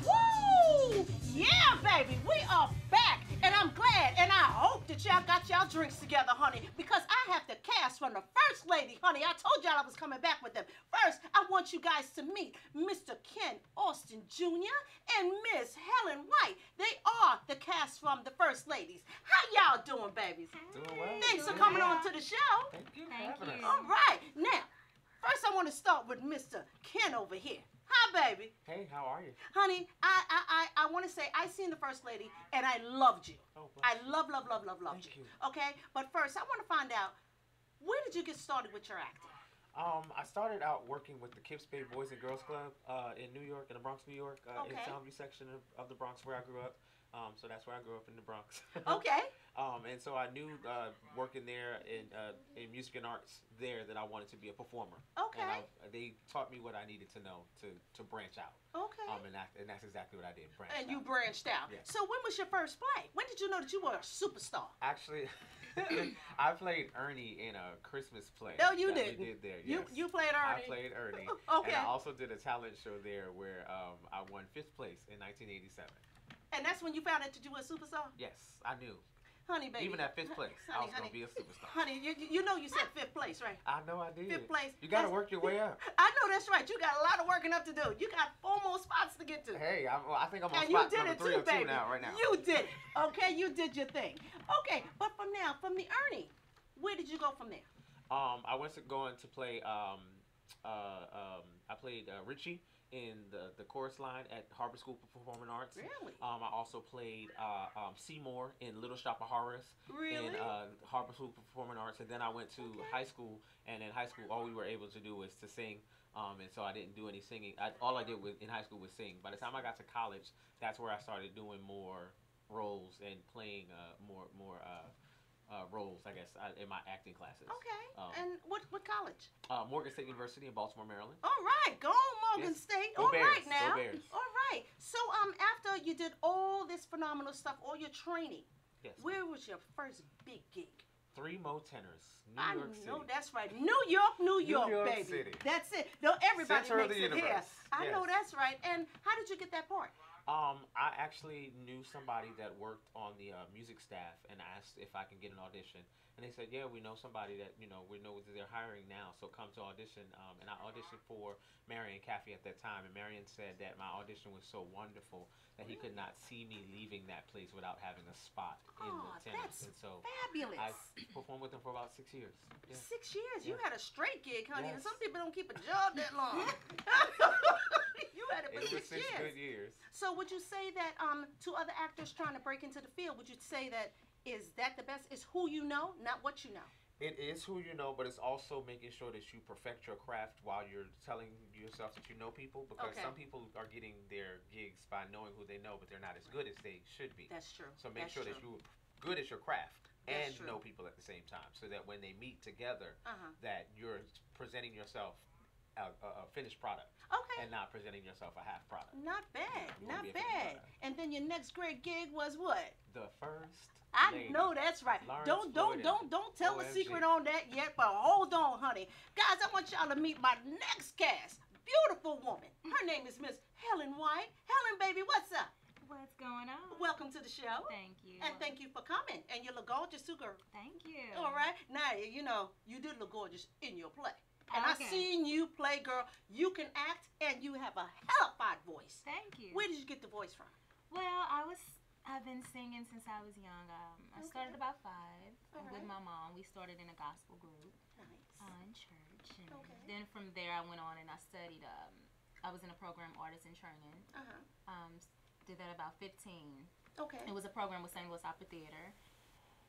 Woo! Yeah, baby, we are back, and I'm glad, and I hope that y'all got y'all drinks together, honey, because I have the cast from the First Lady, honey. I told y'all I was coming back with them. First, I want you guys to meet Mr. Ken Austin Jr. and Miss Helen White. They are the cast from the First Ladies. How y'all doing, babies? Doing well. Thanks for coming on to the show. Thank you. Thank you. All right, now, first I want to start with Mr. Ken over here. Hi, baby. Hey, how are you? Honey, I want to say I seen the First Lady and I loved you. Oh, I loved Thank you. you. Okay, but first I want to find out, where did you get started with your acting? I started out working with the Kips Bay Boys and Girls Club in New York, in the Bronx, New York, in the Okay. Soundview section of the Bronx where I grew up. So that's where I grew up, in the Bronx. Okay. And so I knew working there in music and arts there that I wanted to be a performer. Okay. And they taught me what I needed to know to branch out. Okay. And that's exactly what I did. Branch And out. you branched out. Yes. So when was your first play? When did you know that you were a superstar? Actually, I played Ernee in a Christmas play. No, you that didn't. We did there. Yes. You played Ernee. I played Ernee. Okay. And I also did a talent show there where I won 5th place in 1987. And that's when you found out that you were a superstar? Yes, I knew. Honey, baby. Even at 5th place, I Honey, was going to be a superstar. Honey, you know you said 5th place, right? I know I did. 5th place. You got to That's- work your way up. I know that's right. You got a lot of working up to do. You got 4 more spots to get to. Hey, I think I'm on And you spot did number it 3 too, or 2 baby. now, right now. You did it. Okay, you did your thing. Okay, but from the Ernee, where did you go from there? I went to going to play. I played Richie in the chorus line at Harbor School for Performing Arts. Really? I also played Seymour in Little Shop of Horrors. Really? In Harbor School for Performing Arts, and then I went to Okay. high school, and in high school all we were able to do was to sing, and so I didn't do any singing. All I did in high school was sing. By the time I got to college, that's where I started doing more roles and playing more roles, I guess, in my acting classes. Okay. And what college? Morgan State University in Baltimore, Maryland. All right, go on, Morgan Yes. State. Go All Bears. right now. Go Bears. All right. So after you did all this phenomenal stuff, all your training, Yes. where was your first big gig? 3 Mo Tenors, New I York City. know that's right. New York, New York, York baby. City. That's it. No, everybody Center of makes the it here. universe. I know Yes. that's right. And how did you get that part? I actually knew somebody that worked on the music staff and asked if I can get an audition. And they said, yeah, we know somebody that, we know that they're hiring now, so come to audition. And I auditioned for Marion Caffey at that time. And Marion said that my audition was so wonderful that he could not see me leaving that place without having a spot in Oh, the tenors. that's And so fabulous. I performed with them for about 6 years. Yeah. 6 years. You Yeah. had a straight gig, honey. And Yes. some people don't keep a job that long. You had it for It was 6 6 years. good years. So would you say that to other actors trying to break into the field, would you say that is that the best? Is who you know, not what you know? It is who you know, but it's also making sure that you perfect your craft while you're telling yourself that you know people. Because Okay. some people are getting their gigs by knowing who they know, but they're not as good as they should be. That's true. So make That's sure true. that you're good at your craft That's and true. know people at the same time, so that when they meet together, Uh-huh. that you're presenting yourself a finished product Okay. and not presenting yourself a half product. Not bad. You wanna Not be a finished bad. product. And then your next great gig was what? The first. I lady. know that's right. Lawrence Don't tell the OMG. secret on that yet, but hold on, honey. Guys, I want y'all to meet my next cast. Beautiful woman. Her name is Miss Helen White. Helen, baby, what's up? What's going on? Welcome to the show. Thank you. And thank you for coming. And you look gorgeous too, girl. Thank you. All right. Now, you did look gorgeous in your play. And Okay. I seen you play, girl. You can act and you have a hellified voice. Thank you. Where did you get the voice from? Well, I've been singing since I was young. I started about 5 All with right. my mom. We started in a gospel group Nice. in church, and Okay. then from there I went on and I studied. I was in a program, Artist in Training. Uh-huh. Did that about 15. Okay. It was a program with St. Louis Opera Theater,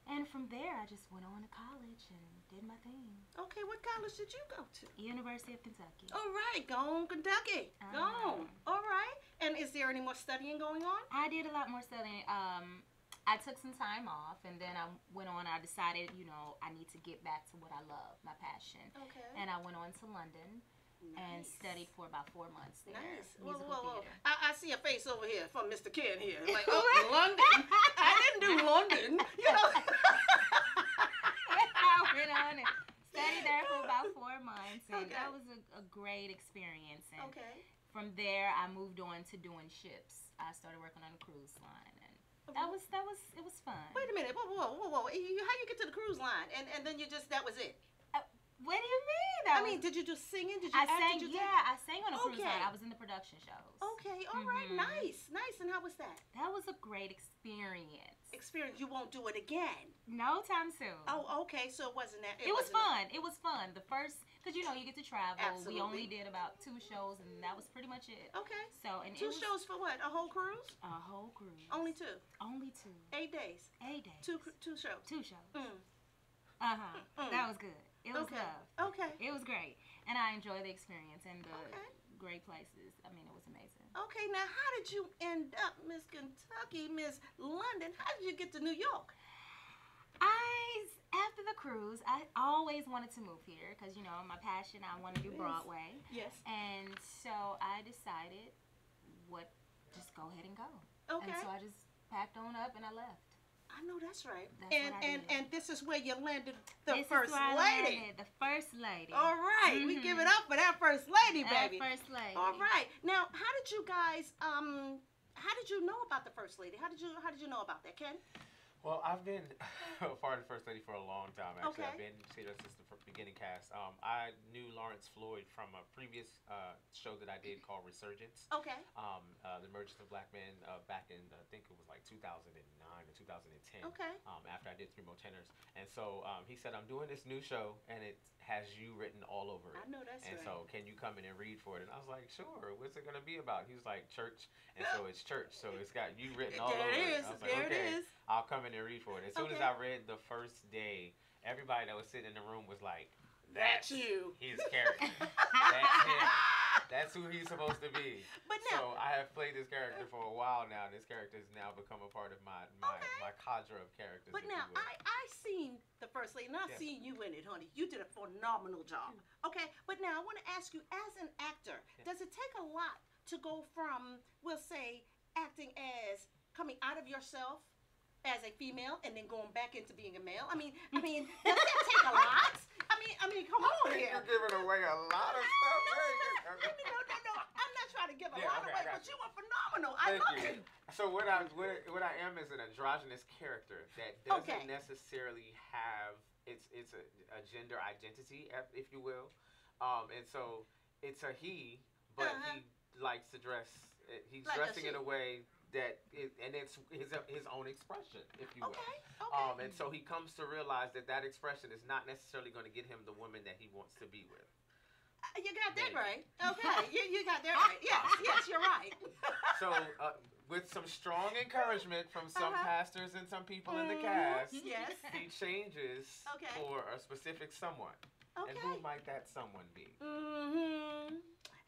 and from there I just went on to college and did my thing. Okay, what college did you go to? University of Kentucky. All right, go on, Kentucky. Go on. All right. And is there any more studying going on? I did a lot more studying. I took some time off, and then I went on. I decided, I need to get back to what I love, my passion. Okay. And I went on to London and Nice. studied for about 4 months there. Nice. Musical theater. I see a face over here from Mr. Ken here. Like, oh, London. I didn't do London. I went on and 4 months, and Okay. that was a great experience. And Okay. from there, I moved on to doing ships. I started working on a cruise line, and it was fun. Wait a minute. Whoa. How you get to the cruise line? And then you just, that was it? What do you mean? I mean, did you do singing? Did you I act? sang. Did you I sang on a cruise Okay. line. I was in the production shows. Okay, all right, Mhm. nice. And how was that? That was a great experience. Experience, you won't do it again. No time soon. Oh, okay, so it wasn't that. It was wasn't fun. It was fun. The first, because you get to travel. Absolutely. We only did about 2 shows, and that was pretty much it. Okay. So, and Two it was shows for what? A whole cruise? a whole cruise. Only 2. Only 2. 8 days. 8 days. Two shows. 2 shows. Mm. Uh-huh. That was good. It was Okay. love. Okay. It was great. And I enjoyed the experience and the Okay. great places. I mean, it was amazing. Okay, now how did you end up, Miss Kentucky, Miss London? How did you get to New York? After the cruise, I always wanted to move here because, my passion, I want to do Yes. Broadway. Yes. And so I decided, just go ahead and go. Okay. And so I just packed on up and I left. I know that's right. That's what I did. And this is where you landed the This is first where I lady. landed, the first lady. All right, we Mhm. give it up for that first lady, That baby. first lady. All right. Now, how did you guys how did you know about the first lady? How did you know about that, Ken? Well, I've been a part of the First Lady for a long time, actually. Okay. I've been here since the beginning cast. I knew Lawrence Floyd from a previous show that I did called Resurgence. Okay. The Emergence of Black Men back in, I think it was like 2009 or 2010. Okay. After I did 3 More Tenors. And so he said, I'm doing this new show, and it has you written all over it. I know that's And right. so, can you come in and read for it? And I was like, sure. What's it going to be about? He was like, church. And so it's church. So it's got you written all There over it it. is. I was like, There it okay, is. I'll come in and read for it. As soon as Okay. I read the first day, everybody that was sitting in the room was like, That's you. his character. That's him. That's who he's supposed to be. But now, So I have played this character for a while now, and this character has now become a part of my cadre of characters. but if now you will. I seen the first lady, and I Yes. seen you in it, honey. You did a phenomenal job. Okay, but now I want to ask you, as an actor, does it take a lot to go from, we'll say, acting as coming out of yourself as a female and then going back into being a male? I mean, does that take a lot? I mean, come on here. You're giving away a lot of stuff. No. I'm not trying to give a Yeah, lot okay, away, I got but you. you were phenomenal. I Thank love you. it. So what I am is an androgynous character that doesn't Okay. necessarily have it's a gender identity, if you will, and so it's a he, but Uh-huh. he likes to dress. He's Like a dressing in she. a way that and it's his own expression, if you will. Okay. And so he comes to realize that expression is not necessarily going to get him the woman that he wants to be with. You got that Maybe. right. Okay, you got that right. Yes, you're right. So, with some strong encouragement from some Uh-huh. pastors and some people in the Mhm. cast, Yes. he changes Okay. for a specific someone. And who Okay. might that someone be? Mm-hmm.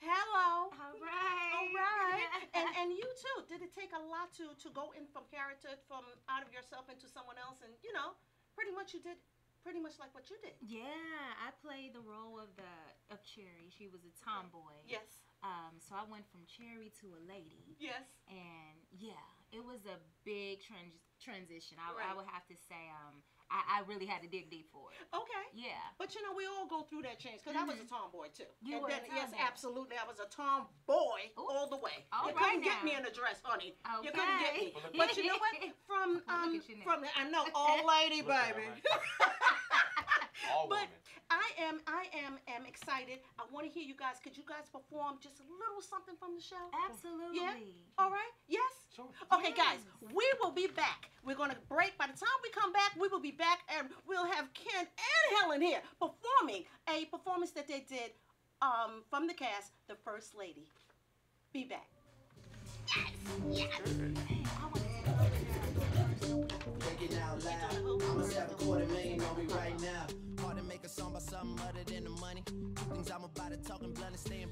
Hello. All right. All right. And you too. Did it take a lot to go in from character, from out of yourself into someone else? And pretty much you did pretty much like what you did. Yeah, I played the role of Cherry. She was a tomboy. Yes. So I went from Cherry to a lady. Yes. And yeah, it was a big transition. I Right. would have to say I really had to dig deep for it. Okay. Yeah. But we all go through that change because I was a tomboy too. You and were then, a yes, tomboy. absolutely, I was a tomboy Ooh. all the way. All You right couldn't get now. me in a dress, honey. You Okay. couldn't get me. Well, look But you know what? From Look at you now. from I know, all lady, Look at baby. her, All But women. I am excited. I want to hear you guys. Could you guys perform just a little something from the show? Absolutely. Yeah? All right? Yes? Sure. Okay, Yes. guys, we will be back. We're going to break. By the time we come back, we will be back, and we'll have Ken and Helen here performing a performance that they did from the cast, The First Lady. Be back. Thinking out loud, I'ma set $250,000 on me right now. Hard to make a song about something other than the money. Two things I'm about to talk and blunt and staying